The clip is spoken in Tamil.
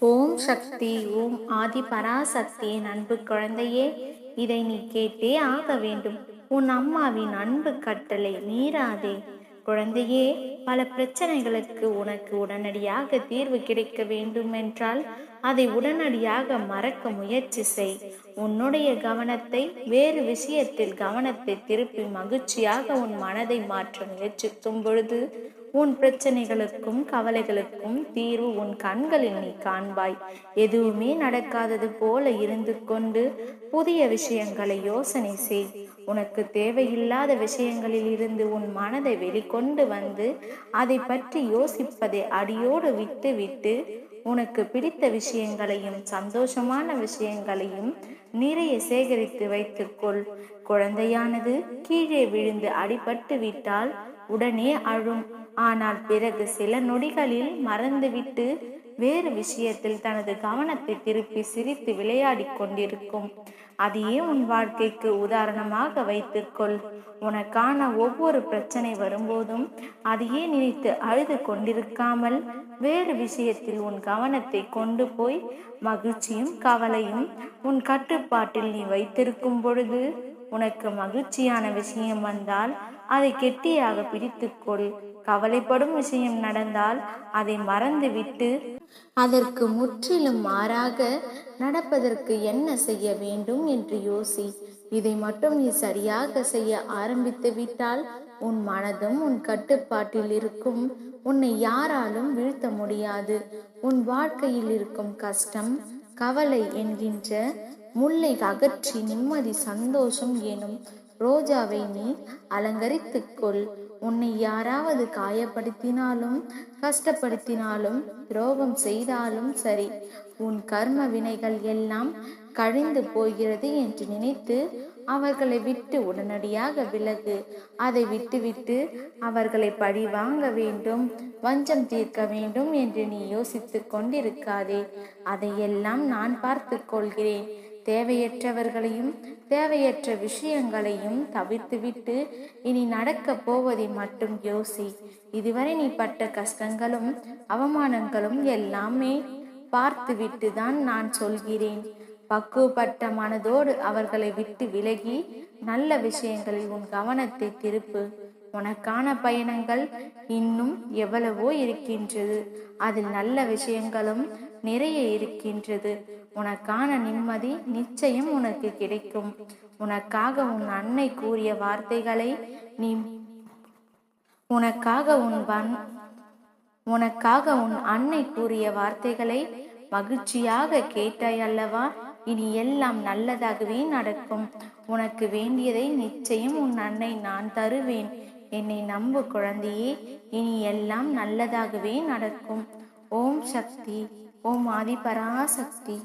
ஓம் சக்தி. ஓம் ஆதி பராசக்தியின் அன்பு குழந்தையே, இதை நீ கேட்டே ஆக வேண்டும். உன் அம்மாவின் அன்பு கட்டளை மீறாதே. குழந்தையே, பல பிரச்சனைகளுக்கு உனக்கு உடனடியாக தீர்வு கிடைக்க வேண்டும் என்றால் அதை உடனடியாக மறக்க முயற்சி செய். உன்னுடைய கவனத்தை வேறு விஷயத்தில் கவனத்தை திருப்பி மகிழ்ச்சியாக உன் மனதை மாற்ற முயற்சிக்கும் பொழுது உன் பிரச்சனைகளுக்கும் கவலைகளுக்கும் தீர்வு உன் கண்களில் நீ காண்பாய். எதுவுமே நடக்காதது போல இருந்து கொண்டு புதிய விஷயங்களை யோசனை செய். உனக்கு தேவையில்லாத விஷயங்களில் இருந்து உன் மனதை வெளிக்கொண்டு வந்து அதை பற்றி யோசிப்பதை அடியோடு விட்டு விட்டு உனக்கு பிடித்த விஷயங்களையும் சந்தோஷமான விஷயங்களையும் நிறைய சேகரித்து வைத்துக்கொள். குழந்தையானது கீழே விழுந்து அடிபட்டு விட்டால் உடனே அழும். ஆனால் பிறகு சில நொடிகளில் மறந்துவிட்டு வேறு விஷயத்தில் தனது கவனத்தை திருப்பி சிரித்து விளையாடி கொண்டிருக்கும். அதையே உன் வாழ்க்கைக்கு உதாரணமாக வைத்துக்கொள். உனக்கான ஒவ்வொரு பிரச்சனை வரும்போதும் அதையே நினைத்து அழுது கொண்டிருக்காமல் வேறு விஷயத்தில் உன் கவனத்தை கொண்டு போய் மகிழ்ச்சியும் கவலையும் உன் கட்டுப்பாட்டில் நீ வைத்திருக்கும் பொழுது உனக்கு மகிழ்ச்சியான விஷயம் வந்தால் அதை கெட்டியாக பிடித்துக்கொள். கவலைப்படும் விஷயம் நடந்தால் அதை மறந்துவிட்டு அதற்கு முற்றிலும் மாறாக நடப்பதற்கு என்ன செய்ய வேண்டும் என்று யோசி. இதை மட்டும் நீ சரியாக செய்ய ஆரம்பித்து விட்டால் உன் மனதும் உன் கட்டுப்பாட்டில் இருக்கும். உன்னை யாராலும் வீழ்த்த முடியாது. உன் வாழ்க்கையில் இருக்கும் கஷ்டம் கவலை என்கின்ற முல்லை அகற்றி நிம்மதி சந்தோஷம் எனும் ரோஜாவை நீ அலங்கரித்துக்கொள். உன்னை யாராவது காயப்படுத்தினாலும் கஷ்டப்படுத்தினாலும் துரோகம் செய்தாலும் சரி, உன் கர்ம வினைகள் எல்லாம் கழிந்து போகிறது என்று நினைத்து அவர்களை விட்டு உடனடியாக விலகு. அதை விட்டுவிட்டு அவர்களை பழி வாங்க வேண்டும், வஞ்சம் தீர்க்க வேண்டும் என்று நீ யோசித்து கொண்டிருக்காதே. அதையெல்லாம் நான் பார்த்து கொள்கிறேன். தேவையற்றவர்களையும் தேவையற்ற விஷயங்களையும் தவிர்த்துவிட்டு இனி நடக்கப் போவதை மட்டும் யோசி. இதுவரை நீ பட்ட கஷ்டங்களும் அவமானங்களும் எல்லாமே பார்த்துவிட்டு தான் நான் சொல்கிறேன். பக்குவப்பட்ட மனதோடு அவர்களை விட்டு விலகி நல்ல விஷயங்களில் உன் கவனத்தை திருப்பு. உனக்கான பயணங்கள் இன்னும் எவ்வளவோ இருக்கின்றது. அதில் நல்ல விஷயங்களும் நிறைய இருக்கின்றது. உனக்கான நிம்மதி நிச்சயம் உனக்கு கிடைக்கும். உனக்காக உன் அன்னை கூறிய வார்த்தைகளை நீ உனக்காக உன் அன்னை கூறிய வார்த்தைகளை மகிழ்ச்சியாக கேட்டாய் அல்லவா? இனி எல்லாம் நல்லதாகவே நடக்கும். உனக்கு வேண்டியதை நிச்சயம் உன் அன்னை நான் தருவேன். என்னை நம்பு குழந்தையே. இனி எல்லாம் நல்லதாகவே நடக்கும். ஓம் சக்தி. ஓம் ஆதி பராசக்தி.